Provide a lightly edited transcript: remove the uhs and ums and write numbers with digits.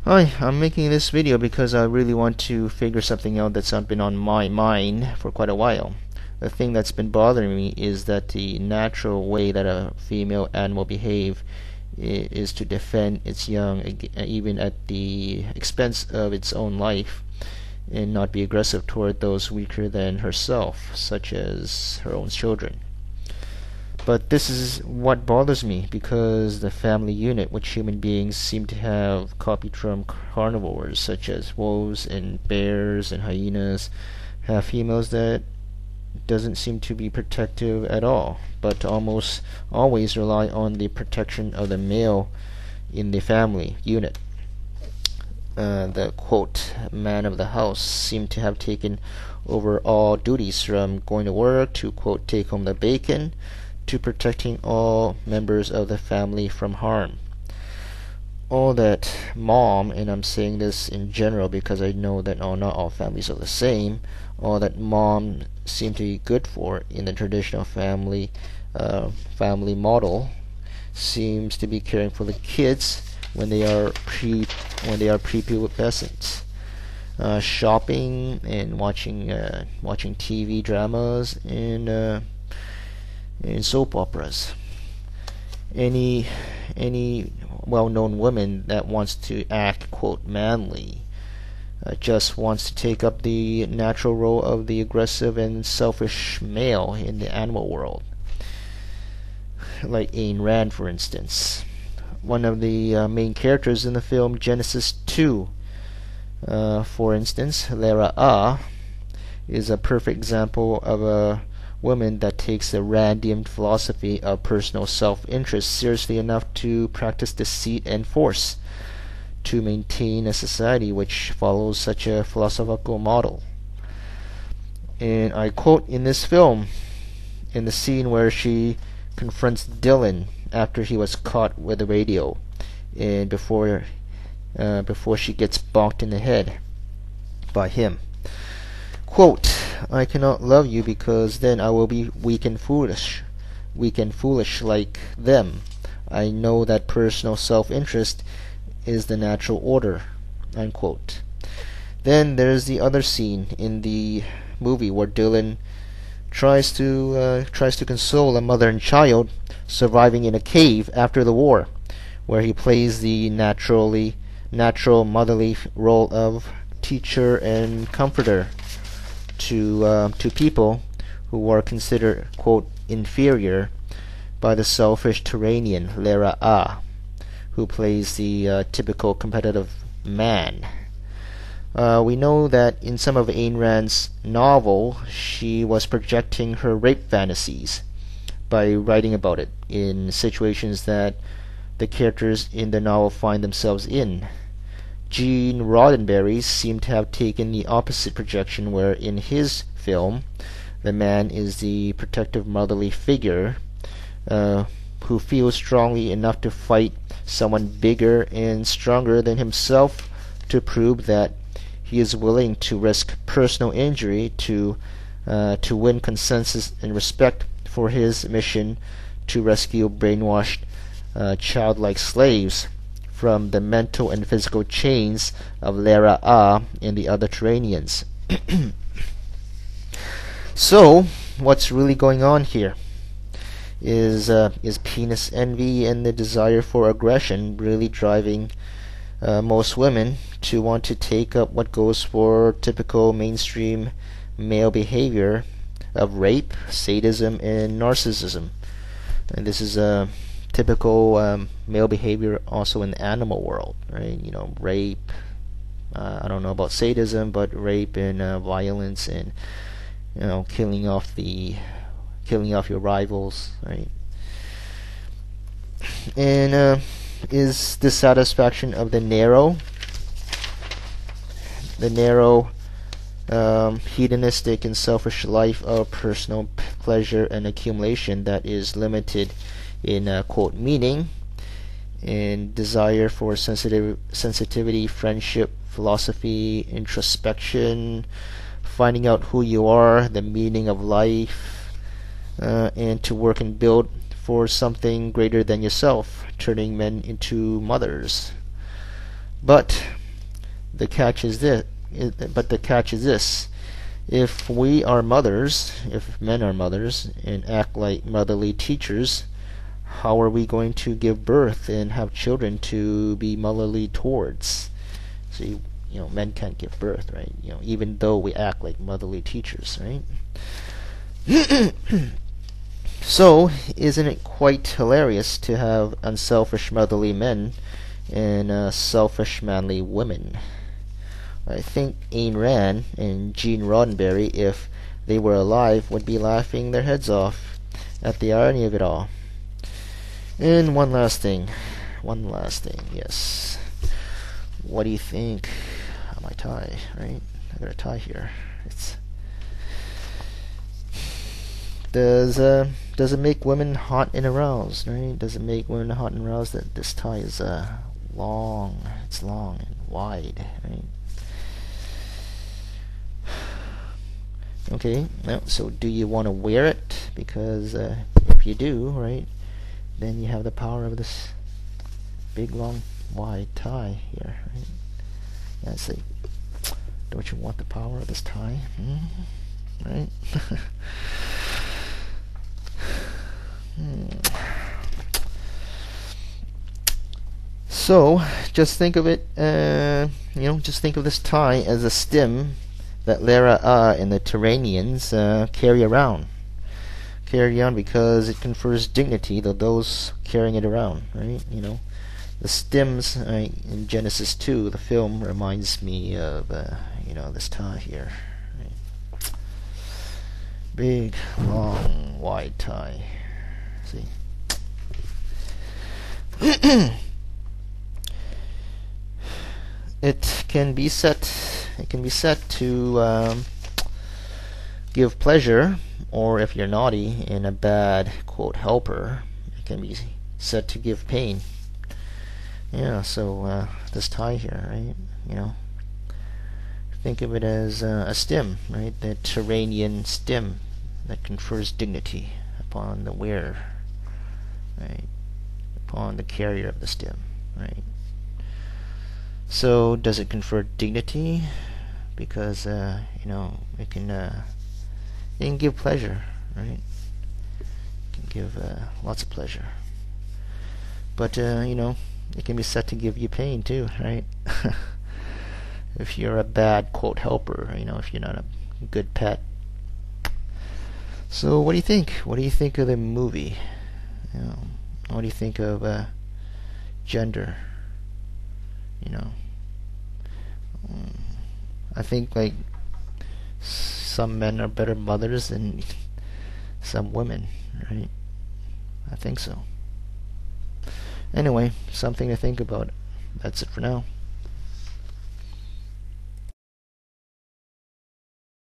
Hi, I'm making this video because I really want to figure something out that's been on my mind for quite a while. The thing that's been bothering me is that the natural way that a female animal behave is to defend its young, even at the expense of its own life, and not be aggressive toward those weaker than herself, such as her own children. But this is what bothers me, because the family unit, which human beings seem to have copied from carnivores such as wolves and bears and hyenas, have females that doesn't seem to be protective at all, but almost always rely on the protection of the male in the family unit. The quote man of the house seem to have taken over all duties, from going to work to quote take home the bacon, to protecting all members of the family from harm. All that mom, and I'm saying this in general because I know that not all families are the same, all that mom seem to be good for in the traditional family model seems to be caring for the kids when they are prepubescent, shopping and watching TV dramas and soap operas. Any well-known woman that wants to act quote manly just wants to take up the natural role of the aggressive and selfish male in the animal world, like Ayn Rand, for instance. One of the main characters in the film Genesis 2, for instance, Lara is a perfect example of a woman that takes the Randian philosophy of personal self-interest seriously enough to practice deceit and force to maintain a society which follows such a philosophical model. And I quote in this film, in the scene where she confronts Dylan after he was caught with the radio, and before she gets bonked in the head by him. Quote, I cannot love you because then I will be weak and foolish like them. I know that personal self-interest is the natural order. Unquote. Then there's the other scene in the movie where Dylan tries to console a mother and child surviving in a cave after the war, where he plays the natural motherly role of teacher and comforter to people who are considered quote inferior by the selfish Turanian Lara, who plays the typical competitive man. We know that in some of Ayn Rand's novel, she was projecting her rape fantasies by writing about it in situations that the characters in the novel find themselves in. Gene Roddenberry seemed to have taken the opposite projection, where in his film the man is the protective motherly figure who feels strongly enough to fight someone bigger and stronger than himself to prove that he is willing to risk personal injury to win consensus and respect for his mission to rescue brainwashed childlike slaves from the mental and physical chains of Lara and the other Turanians. So, what's really going on here? Is penis envy and the desire for aggression really driving most women to want to take up what goes for typical mainstream male behavior of rape, sadism, and narcissism? And this is a typical male behavior also in the animal world, right? You know, rape. I don't know about sadism, but rape and violence and killing off your rivals, right? And is dissatisfaction of the narrow, hedonistic and selfish life of personal pleasure and accumulation that is limited in quote meaning and desire for sensitivity, friendship, philosophy, introspection, finding out who you are, the meaning of life, and to work and build for something greater than yourself, turning men into mothers. But the catch is this. But the catch is this: if we are mothers, if men are mothers and act like motherly teachers, how are we going to give birth and have children to be motherly towards? See, men can't give birth, right? Even though we act like motherly teachers, right? So, isn't it quite hilarious to have unselfish motherly men and selfish manly women? I think Ayn Rand and Gene Roddenberry, if they were alive, would be laughing their heads off at the irony of it all. And one last thing, yes. What do you think of my tie, right? I got a tie here. Does it make women hot and aroused, right? Does it make women hot and aroused that this tie is long? It's long and wide, right? Okay, now, so do you want to wear it? Because if you do, right, then you have the power of this big, long, wide tie here, right? Yeah, see, don't you want the power of this tie? Right? So, just think of it, just think of this tie as a stem that Lara and the Turanians carry around because it confers dignity to those carrying it around, right? The stems in Genesis 2, the film, reminds me of this tie here, right? Big, long, wide tie. See. It can be set to give pleasure, or if you're naughty and a bad quote helper, it can be set to give pain. Yeah, so this tie here, right? Think of it as a stem, right? The Turanian stem that confers dignity upon the wearer, right? Upon the carrier of the stem, right? So does it confer dignity? Because it can give pleasure, right? It can give lots of pleasure. But it can be set to give you pain too, right? If you're a bad quote helper, if you're not a good pet. So what do you think? What do you think of the movie? What do you think of gender? I think some men are better mothers than some women, right? I think so. Anyway, something to think about. That's it for now.